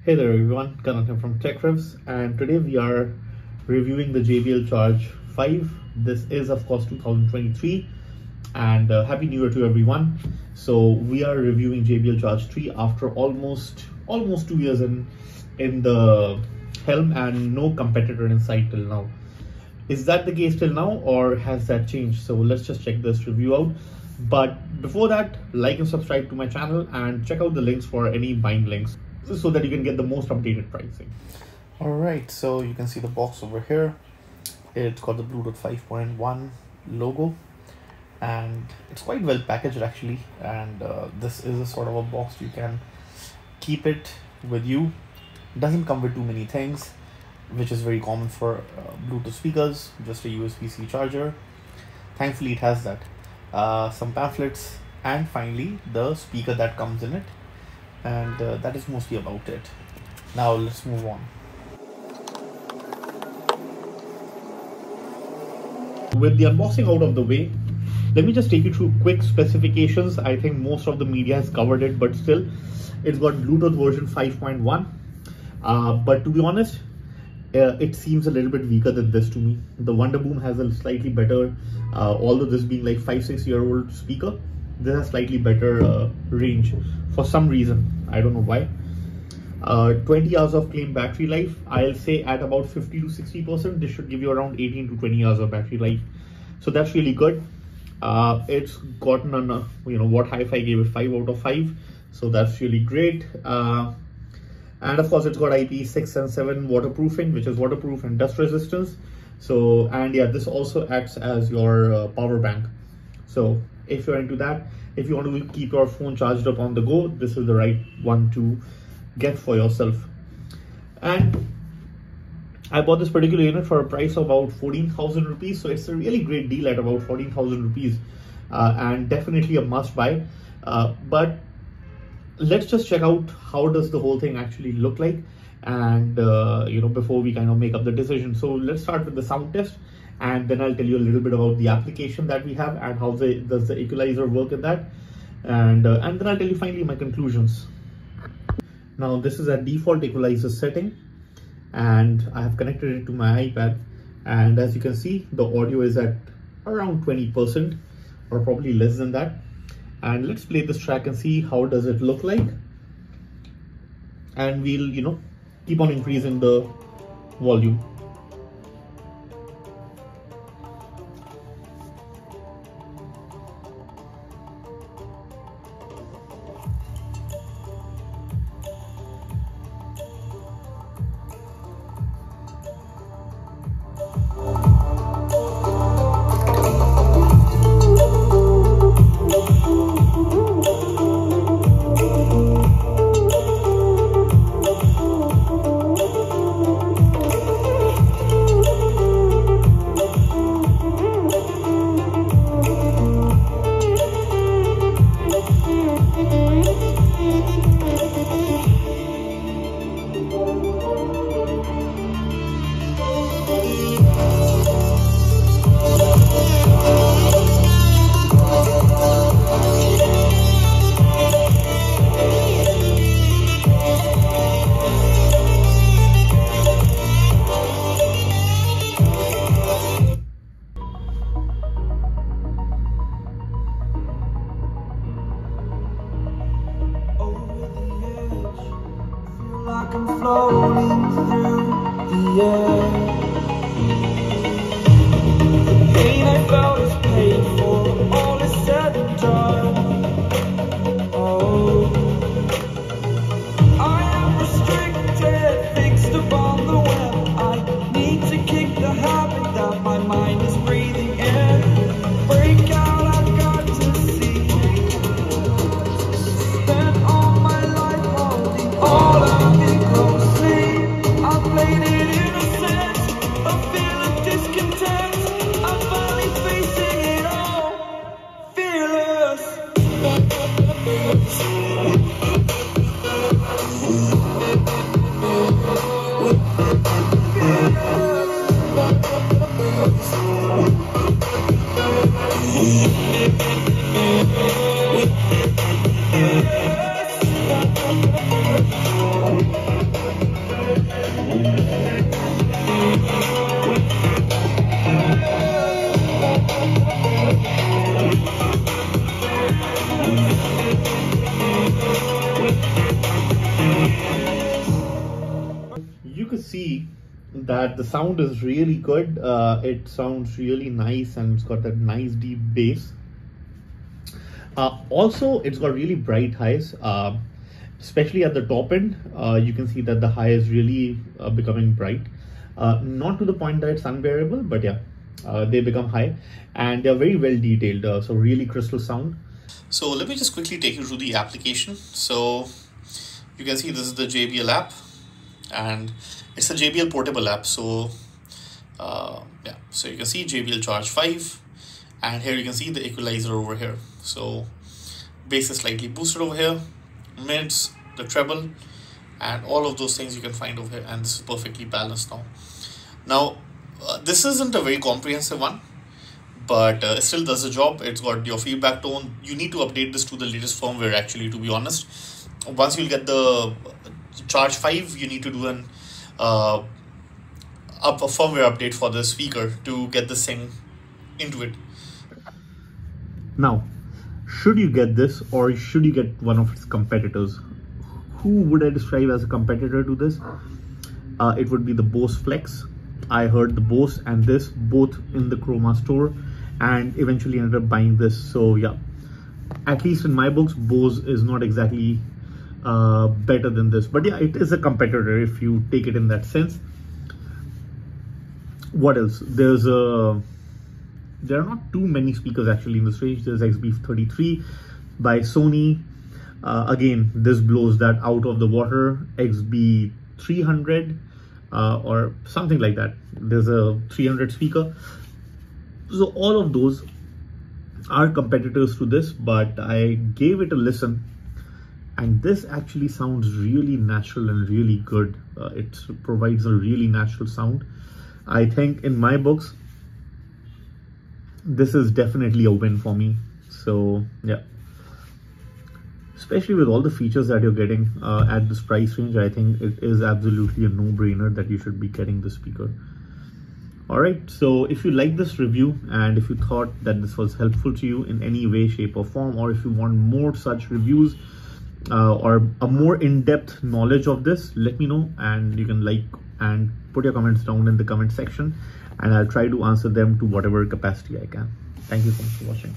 Hey there everyone, Karan here from Tech Revs, and today we are reviewing the JBL Charge 5. This is of course 2023, and Happy New Year to everyone. So we are reviewing JBL Charge 3 after almost 2 years in the helm and no competitor in sight till now. Is that the case till now, or has that changed? So let's just check this review out. But before that, like and subscribe to my channel and check out the links for any buying links so that you can get the most updated pricing. All right, so you can see the box over here. It's got the Bluetooth 5.1 logo and it's quite well packaged actually. And this is a sort of a box you can keep it with you. It doesn't come with too many things, which is very common for Bluetooth speakers. Just a USB-C charger. Thankfully it has that. Some pamphlets, and finally the speaker that comes in it, and that is mostly about it. Now let's move on. With the unboxing out of the way, let me just take you through quick specifications. I think most of the media has covered it, but still, it's got Bluetooth version 5.1. But to be honest, it seems a little bit weaker than this to me. The Wonderboom has a slightly better, although this being like 5-6 year old speaker, this has slightly better range for some reason. I don't know why. 20 hours of claimed battery life. I'll say at about 50 to 60%, this should give you around 18 to 20 hours of battery life. So that's really good. It's gotten on, what Hi-Fi gave it 5 out of 5. So that's really great. And of course, it's got IP6 and 7 waterproofing, which is waterproof and dust resistance. So, and yeah, this also acts as your power bank. So if you're into that, if you want to keep your phone charged up on the go, this is the right one to get for yourself. And I bought this particular unit for a price of about 14,000 rupees. So it's a really great deal at about 14,000 rupees and definitely a must buy. But let's just check out how does the whole thing actually look like, and before we kind of make up the decision. So let's start with the sound test, and then I'll tell you a little bit about the application that we have and how does the equalizer work in that, and then I'll tell you finally my conclusions. Now this is a default equalizer setting, and I have connected it to my iPad, and as you can see, the audio is at around 20% or probably less than that. And let's play this track and see how does it look like, and we'll keep on increasing the volume. I'm floating through the air. The pain I felt is paid for, all is said and done. Oh, I am restricted, fixed upon the web. I need to kick the habit that my mind is breathing in. Break out, I've got to see. Spent all my life holding all of it closely. I played it innocent, a feel of discontent. I'm finally facing it all, fearless. to see that the sound is really good. It sounds really nice and it's got that nice deep bass. Also, it's got really bright highs, especially at the top end. You can see that the high is really becoming bright. Not to the point that it's unbearable, but yeah, they become high and they're very well detailed. So really crystal sound. So let me just quickly take you through the application. So you can see this is the JBL app, and it's a JBL portable app. So yeah, so you can see JBL Charge 5, and here you can see the equalizer over here. So bass is slightly boosted over here, mids, the treble, and all of those things you can find over here, and this is perfectly balanced now. This isn't a very comprehensive one, but it still does the job. It's got your feedback tone. You need to update this to the latest firmware, actually, to be honest. Once you get the Charge 5, you need to do a firmware update for the speaker to get this thing into it. Now, should you get this or should you get one of its competitors? Who would I describe as a competitor to this? It would be the Bose Flex. I heard the Bose and this both in the Chroma store and eventually ended up buying this. So yeah, at least in my books, Bose is not exactly better than this, but yeah, it is a competitor if you take it in that sense. What else? There are not too many speakers actually in this range. There's XB33 by Sony. Again, this blows that out of the water. XB300 or something like that. There's a 300 speaker. So all of those are competitors to this, but I gave it a listen, and this actually sounds really natural and really good. It provides a really natural sound. I think in my books, this is definitely a win for me. So yeah, especially with all the features that you're getting at this price range, I think it is absolutely a no-brainer that you should be getting this speaker. All right, so if you like this review and if you thought that this was helpful to you in any way, shape or form, or if you want more such reviews or a more in-depth knowledge of this, let me know, and you can like and put your comments down in the comment section, and I'll try to answer them to whatever capacity I can. Thank you so much for watching.